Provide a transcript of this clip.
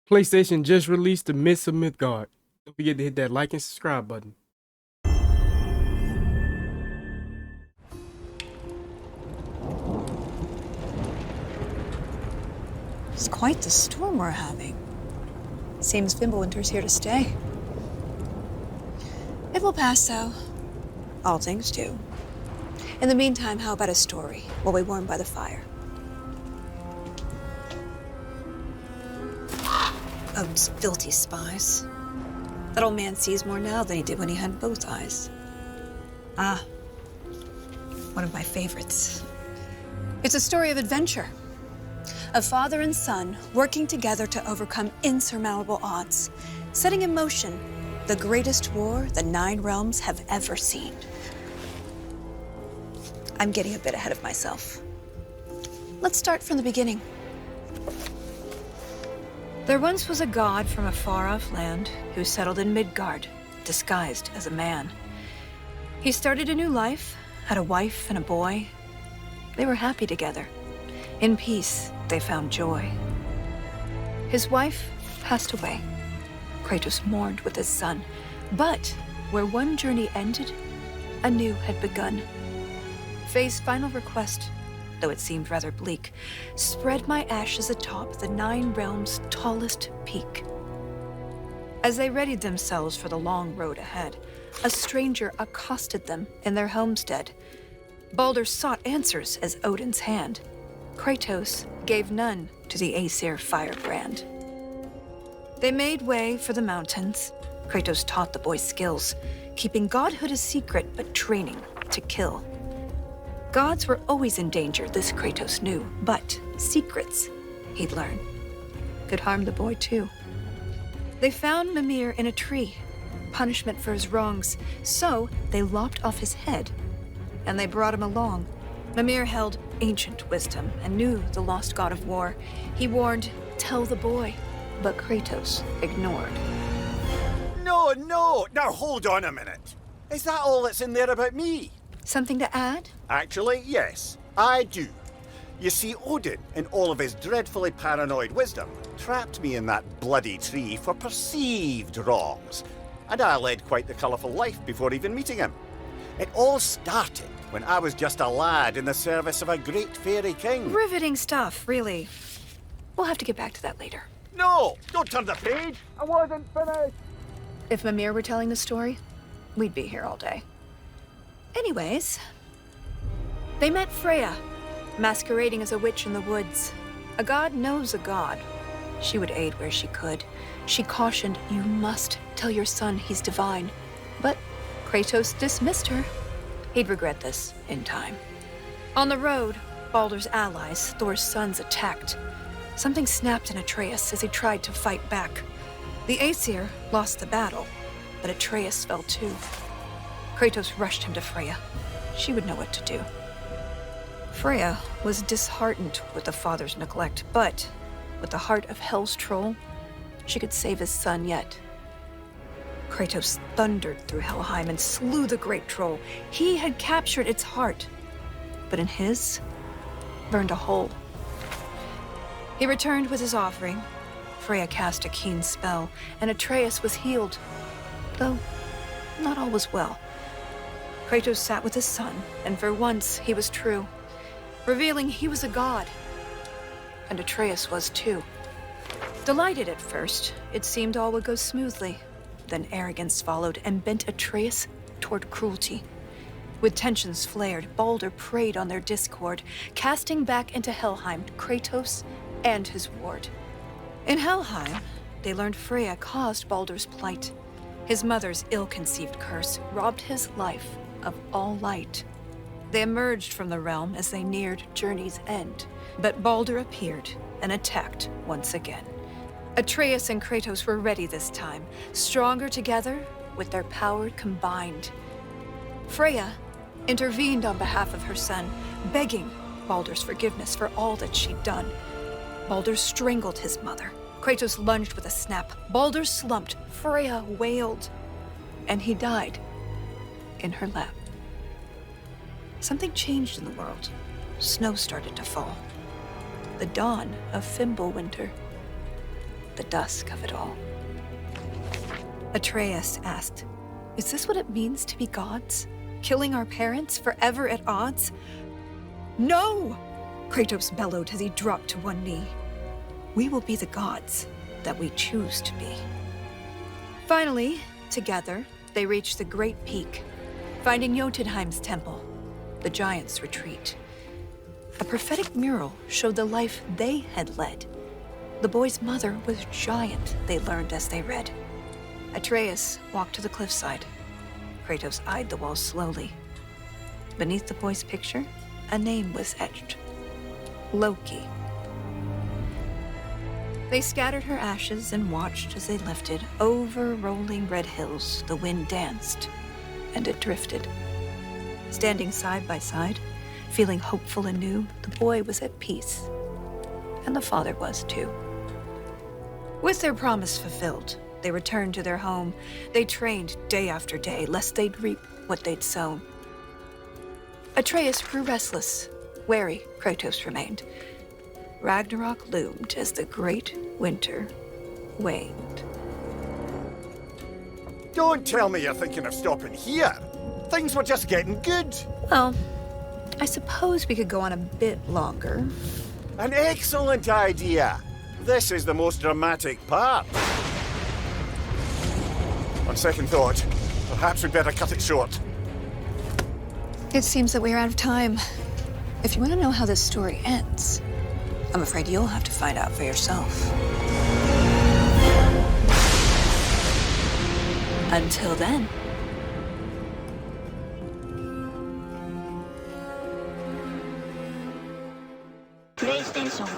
PlayStation just released the Myths of Midgard. Don't forget to hit that like and subscribe button. It's quite the storm we're having. Seems Fimbulwinter's here to stay. It will pass, though. All things do. In the meantime, how about a story while we warm by the fire? Those filthy spies. That old man sees more now than he did when he had both eyes. Ah, one of my favorites. It's a story of adventure. A father and son working together to overcome insurmountable odds, setting in motion the greatest war the Nine Realms have ever seen. I'm getting a bit ahead of myself. Let's start from the beginning. There once was a god from a far-off land who settled in Midgard, disguised as a man. He started a new life, had a wife and a boy. They were happy together. In peace, they found joy. His wife passed away. Kratos mourned with his son. But where one journey ended, a new had begun. Faye's final request, though it seemed rather bleak, spread my ashes atop the Nine Realms' tallest peak. As they readied themselves for the long road ahead, a stranger accosted them in their homestead. Balder sought answers as Odin's hand. Kratos gave none to the Aesir firebrand. They made way for the mountains. Kratos taught the boy skills, keeping godhood a secret but training to kill. Gods were always in danger, this Kratos knew, but secrets, he'd learn, could harm the boy too. They found Mimir in a tree, punishment for his wrongs, so they lopped off his head, and they brought him along. Mimir held ancient wisdom and knew the lost god of war. He warned, "Tell the boy," but Kratos ignored. No, now hold on a minute. Is that all that's in there about me? Something to add? Actually, yes, I do. You see, Odin, in all of his dreadfully paranoid wisdom, trapped me in that bloody tree for perceived wrongs, and I led quite the colourful life before even meeting him. It all started when I was just a lad in the service of a great fairy king. Riveting stuff, really. We'll have to get back to that later. No, don't turn the page. I wasn't finished. If Mimir were telling the story, we'd be here all day. Anyways, they met Freya, masquerading as a witch in the woods. A god knows a god. She would aid where she could. She cautioned, "You must tell your son he's divine." But Kratos dismissed her. He'd regret this in time. On the road, Balder's allies, Thor's sons, attacked. Something snapped in Atreus as he tried to fight back. The Aesir lost the battle, but Atreus fell too. Kratos rushed him to Freya. She would know what to do. Freya was disheartened with the father's neglect, but with the heart of Hell's troll, she could save his son yet. Kratos thundered through Helheim and slew the great troll. He had captured its heart, but in his, burned a hole. He returned with his offering. Freya cast a keen spell, and Atreus was healed, though not all was well. Kratos sat with his son, and for once he was true, revealing he was a god, and Atreus was too. Delighted at first, it seemed all would go smoothly. Then arrogance followed and bent Atreus toward cruelty. With tensions flared, Balder preyed on their discord, casting back into Helheim Kratos and his ward. In Helheim, they learned Freya caused Balder's plight. His mother's ill-conceived curse robbed his life of all light. They emerged from the realm as they neared journey's end, but Balder appeared and attacked once again. Atreus and Kratos were ready this time, stronger together with their power combined. Freya intervened on behalf of her son, begging Balder's forgiveness for all that she'd done. Balder strangled his mother. Kratos lunged with a snap. Balder slumped. Freya wailed. And he died in her lap. Something changed in the world. Snow started to fall. The dawn of Fimbulwinter. the dusk of it all. Atreus asked, "Is this what it means to be gods? Killing our parents forever at odds?" "No!" Kratos bellowed as he dropped to one knee. "We will be the gods that we choose to be." Finally, together, they reached the Great Peak, finding Jotunheim's temple, the giants' retreat. A prophetic mural showed the life they had led. The boy's mother was giant, they learned as they read. Atreus walked to the cliffside. Kratos eyed the wall slowly. Beneath the boy's picture, a name was etched. Loki. They scattered her ashes and watched as they lifted. Over rolling red hills, the wind danced, and it drifted. Standing side by side, feeling hopeful and new, the boy was at peace. And the father was too. With their promise fulfilled, they returned to their home. They trained day after day, lest they'd reap what they'd sown. Atreus grew restless. Wary, Kratos remained. Ragnarok loomed as the great winter waned. Don't tell me you're thinking of stopping here. Things were just getting good. Well, I suppose we could go on a bit longer. An excellent idea. This is the most dramatic part. On second thought, perhaps we'd better cut it short. It seems that we're out of time. If you want to know how this story ends, I'm afraid you'll have to find out for yourself. Until then. PlayStation